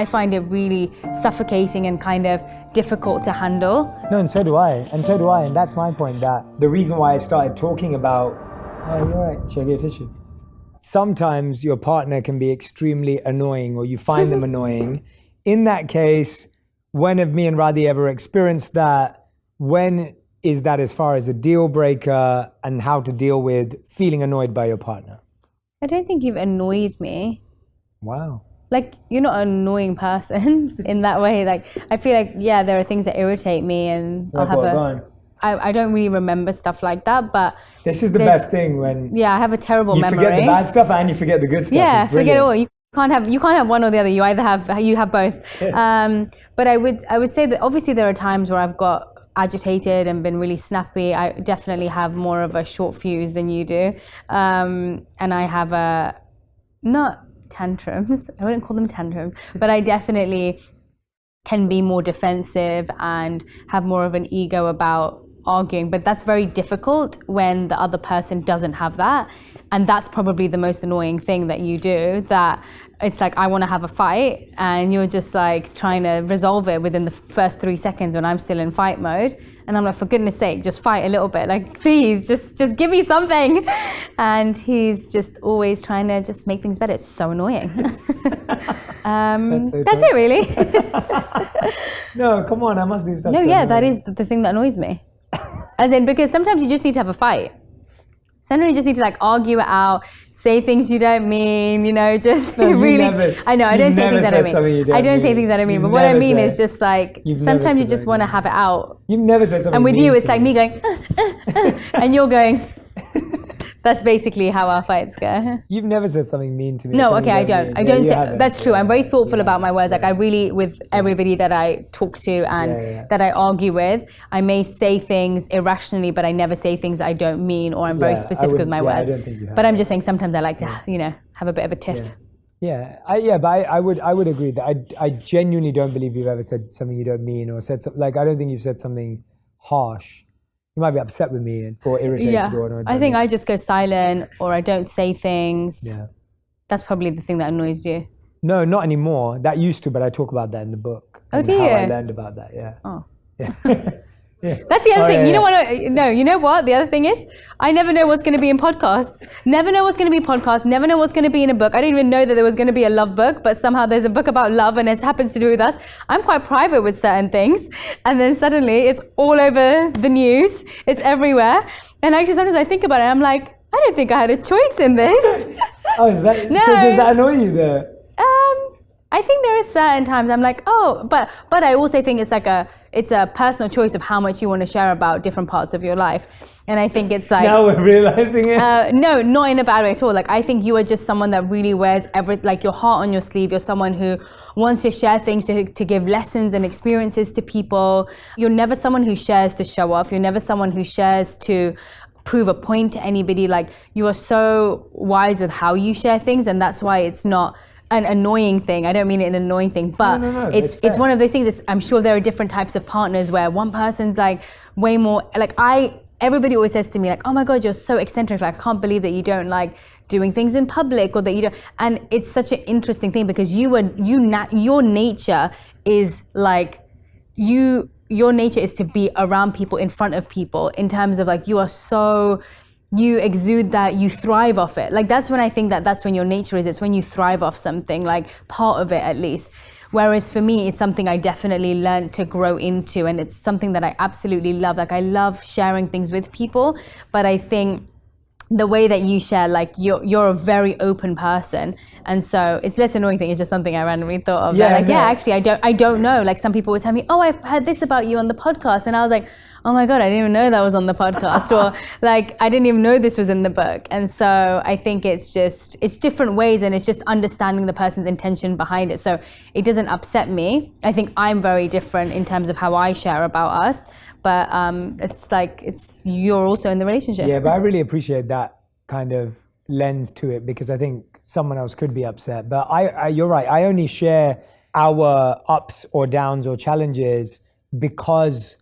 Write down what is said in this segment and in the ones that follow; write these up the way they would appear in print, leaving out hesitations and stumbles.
I find it really suffocating and kind of difficult to handle. No, and so do I. And that's my point, that the reason why I started talking about, oh, you're right, should I get a tissue? Sometimes your partner can be extremely annoying, or you find them annoying. In that case, when have me and Radhi ever experienced that? When is that as far as a deal breaker, and how to deal with feeling annoyed by your partner? I don't think you've annoyed me. Wow. Like, you're not an annoying person in that way. Like, I feel like, yeah, there are things that irritate me, and Like I'll what, have go on. I don't really remember stuff like that, but This is the best thing, when yeah, I have a terrible you memory. forget the bad stuff and you forget the good stuff. Yeah, It's forget it brilliant. all. You can't have one or the other. You either have both. But I would say that obviously there are times where I've got agitated and been really snappy. I definitely have more of a short fuse than you do, and I have not tantrums. I wouldn't call them tantrums, but I definitely can be more defensive and have more of an ego about arguing. But that's very difficult when the other person doesn't have that, and that's probably the most annoying thing that you do. That it's like, I want to have a fight and you're just like trying to resolve it within the first 3 seconds when I'm still in fight mode, and I'm like, for goodness sake, just fight a little bit, like please just give me something. And he's just always trying to just make things better. It's so annoying. That's it really. No, come on, I must do something. No, yeah, that is the thing that annoys me. As in, because sometimes you just need to have a fight. Sometimes you just need to like argue it out, say things you don't mean, just really. I know, I don't say things I don't mean. I don't say things I don't mean, but what I mean is just like, sometimes you just want to have it out. You've never said something. And with you, it's like me going, and you're going. That's basically how our fights go. You've never said something mean to me. No, okay, I don't. I don't say, that's true. I'm very thoughtful about my words. Like, I really, with everybody that I talk to and that I argue with, I may say things irrationally, but I never say things that I don't mean, or I'm very specific with my words. I don't think you have. But I'm just saying, sometimes I like to, have a bit of a tiff. But I would agree that I genuinely don't believe you've ever said something you don't mean, or said something, like, I don't think you've said something harsh. You might be upset with me or irritated. Yeah, I think I just go silent, or I don't say things. Yeah. That's probably the thing that annoys you. No, not anymore. That used to, but I talk about that in the book. Oh, do you? How I learned about that, yeah. Oh. Yeah. Yeah. That's the other thing. You know what? The other thing is, I never know what's going to be in podcasts. Never know what's going to be podcasts. Never know what's going to be in a book. I didn't even know that there was going to be a love book, but somehow there's a book about love, and it happens to do with us. I'm quite private with certain things, and then suddenly it's all over the news. It's everywhere. And actually, sometimes I think about it, and I'm like, I don't think I had a choice in this. Oh, is that? No. So does that annoy you though? I think there are certain times I'm like, oh, but I also think it's a personal choice of how much you want to share about different parts of your life. And I think it's like, now we're realizing it. No, not in a bad way at all. Like, I think you are just someone that really wears your heart on your sleeve. You're someone who wants to share things, to give lessons and experiences to people. You're never someone who shares to show off. You're never someone who shares to prove a point to anybody. Like, you are so wise with how you share things, and that's why it's not an annoying thing. I don't mean it an annoying thing, but no, it's one of those things. I'm sure there are different types of partners where one person's like way more like everybody always says to me like, oh my God, you're so eccentric. Like, I can't believe that you don't like doing things in public, or that you don't. And it's such an interesting thing, because your nature is like, your nature is to be around people, in front of people, in terms of like, you exude that, you thrive off it. Like, that's when I think that's when your nature is. It's when you thrive off something, like part of it at least. Whereas for me, it's something I definitely learned to grow into, and it's something that I absolutely love. Like, I love sharing things with people, but I think the way that you share, like, you're a very open person, and so it's less annoying thing. It's just something I randomly thought of. Actually, I don't know. Like, some people would tell me, oh, I've heard this about you on the podcast, and I was like, oh my God, I didn't even know that was on the podcast, or like, I didn't even know this was in the book. And so I think it's different ways, and it's just understanding the person's intention behind it. So it doesn't upset me. I think I'm very different in terms of how I share about us. But you're also in the relationship. Yeah, but I really appreciate that kind of lens to it, because I think someone else could be upset. But you're right. I only share our ups or downs or challenges because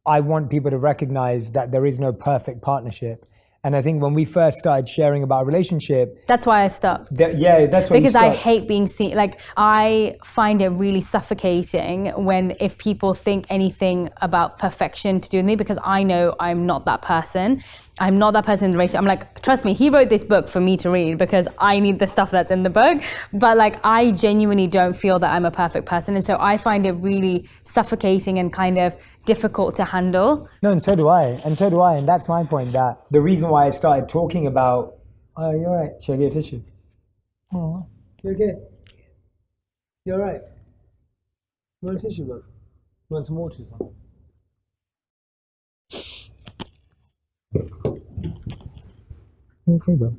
I want people to recognize that there is no perfect partnership. And I think when we first started sharing about relationship, that's why I stopped. That's why because you I stopped. hate being seen. Like, I find it really suffocating when if people think anything about perfection to do with me, because I know I'm not that person. I'm not that person in the relationship. I'm like, trust me, he wrote this book for me to read because I need the stuff that's in the book. But like, I genuinely don't feel that I'm a perfect person. And so I find it really suffocating and kind of difficult to handle. No, and so do I. And that's my point, that the reason why I started talking about, oh, you're right, should I get a tissue? Oh, you're okay. You're right. You want a tissue, bro? You want some water or something? Okay, bro.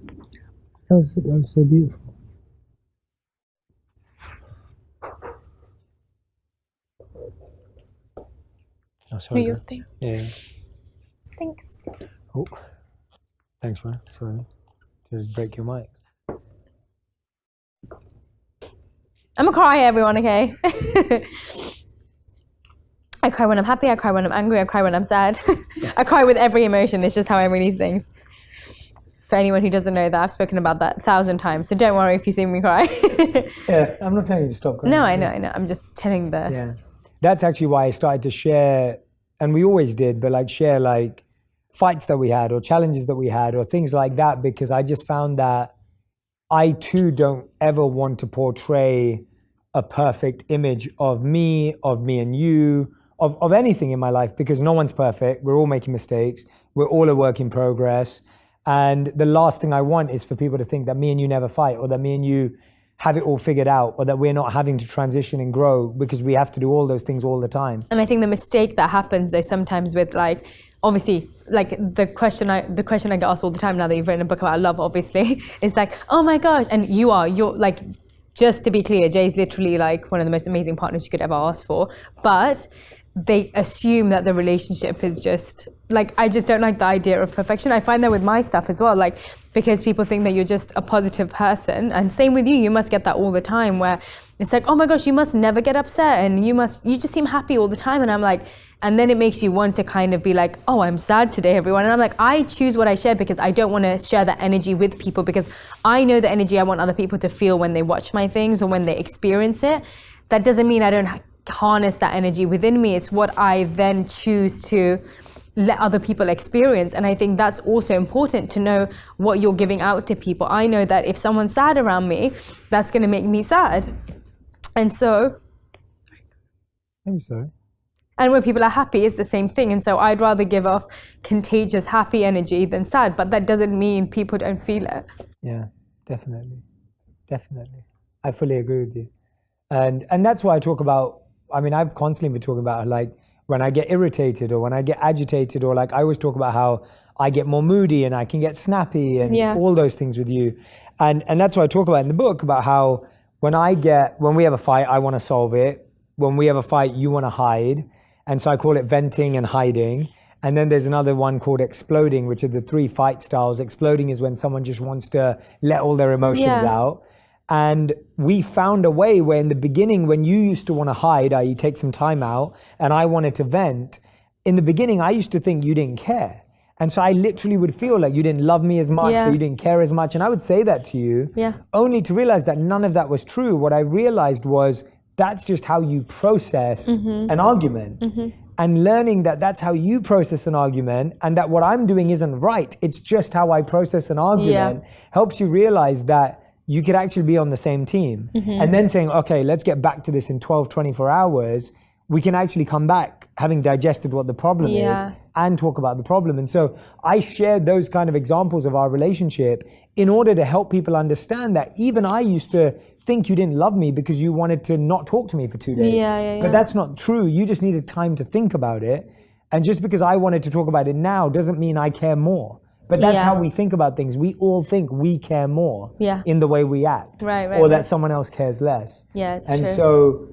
That was so beautiful. Oh, sorry. Your thing. Yeah. Thanks. Oh, thanks, man. Sorry. Just break your mic. I'm a crier, everyone, okay? I cry when I'm happy, I cry when I'm angry, I cry when I'm sad. I cry with every emotion. It's just how I release things. For anyone who doesn't know that, I've spoken about that 1,000 times, so don't worry if you see me cry. Yes, I'm not telling you to stop crying. No, I know. I'm just telling the... Yeah. That's actually why I started to share, and we always did, but like share like fights that we had or challenges that we had or things like that, because I just found that I too don't ever want to portray a perfect image of me and you, of anything in my life, because no one's perfect. We're all making mistakes. We're all a work in progress. And the last thing I want is for people to think that me and you never fight, or that me and you have it all figured out, or that we're not having to transition and grow, because we have to do all those things all the time. And I think the mistake that happens though sometimes with, like, obviously, like the question I get asked all the time now that you've written a book about love, obviously, is like, oh my gosh, and you're like, just to be clear, Jay's literally like one of the most amazing partners you could ever ask for, but they assume that the relationship is just like, I just don't like the idea of perfection. I find that with my stuff as well, like, because people think that you're just a positive person, and same with you, you must get that all the time, where it's like, oh my gosh, you must never get upset, and you just seem happy all the time. And I'm like, and then it makes you want to kind of be like, oh, I'm sad today, everyone. And I'm like, I choose what I share because I don't want to share that energy with people, because I know the energy I want other people to feel when they watch my things or when they experience it. That doesn't mean I don't harness that energy within me. It's what I then choose to let other people experience. And I think that's also important, to know what you're giving out to people. I know that if someone's sad around me, that's going to make me sad. And so... I'm sorry. And when people are happy, it's the same thing. And so I'd rather give off contagious, happy energy than sad. But that doesn't mean people don't feel it. Yeah, definitely. Definitely. I fully agree with you. And that's why I talk about, I mean, I've constantly been talking about, like, when I get irritated or when I get agitated, or like I always talk about how I get more moody and I can get snappy and all those things with you. And that's why I talk about in the book, about how when we have a fight, I want to solve it. When we have a fight, you want to hide. And so I call it venting and hiding. And then there's another one called exploding, which are the 3 fight styles. Exploding is when someone just wants to let all their emotions out. And we found a way where in the beginning, when you used to want to hide, i.e. take some time out, and I wanted to vent, in the beginning, I used to think you didn't care. And so I literally would feel like you didn't love me as much, that you didn't care as much. And I would say that to you, only to realize that none of that was true. What I realized was that's just how you process an argument. And learning that that's how you process an argument, and that what I'm doing isn't right, it's just how I process an argument, helps you realize that you could actually be on the same team. And then saying, okay, let's get back to this in 12, 24 hours. We can actually come back having digested what the problem is and talk about the problem. And so I shared those kind of examples of our relationship in order to help people understand that even I used to think you didn't love me because you wanted to not talk to me for 2 days. But that's not true. You just needed time to think about it. And just because I wanted to talk about it now doesn't mean I care more. But that's how we think about things. We all think we care more in the way we act. Or that someone else cares less. Yeah, it's and true. So,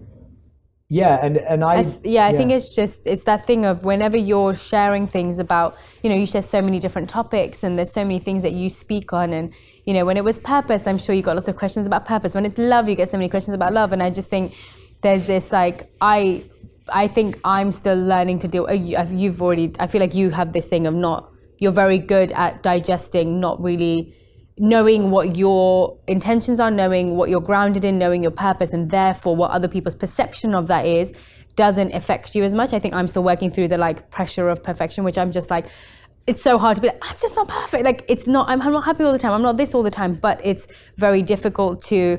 I think it's that thing of whenever you're sharing things about, you share so many different topics, and there's so many things that you speak on. And, when it was purpose, I'm sure you got lots of questions about purpose. When it's love, you get so many questions about love. And I just think there's this, like, I think I'm still learning to deal. I feel like you have this thing of not you're very good at digesting, not really knowing what your intentions are, knowing what you're grounded in, knowing your purpose, and therefore what other people's perception of that is doesn't affect you as much. I think I'm still working through the like pressure of perfection, which I'm just like, it's so hard to be like, I'm just not perfect. Like it's not, I'm not happy all the time. I'm not this all the time, but it's very difficult to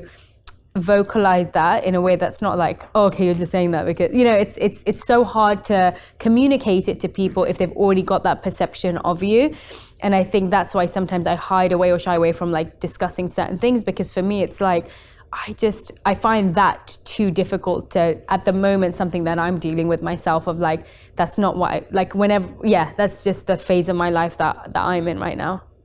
vocalize that in a way that's not like, oh, okay, you're just saying that because, you know, it's so hard to communicate it to people if they've already got that perception of you. And I think that's why sometimes I hide away or shy away from like discussing certain things, because for me it's like, I find that too difficult to, at the moment, something that I'm dealing with myself of like, that's not what I, like whenever, yeah, that's just the phase of my life that I'm in right now.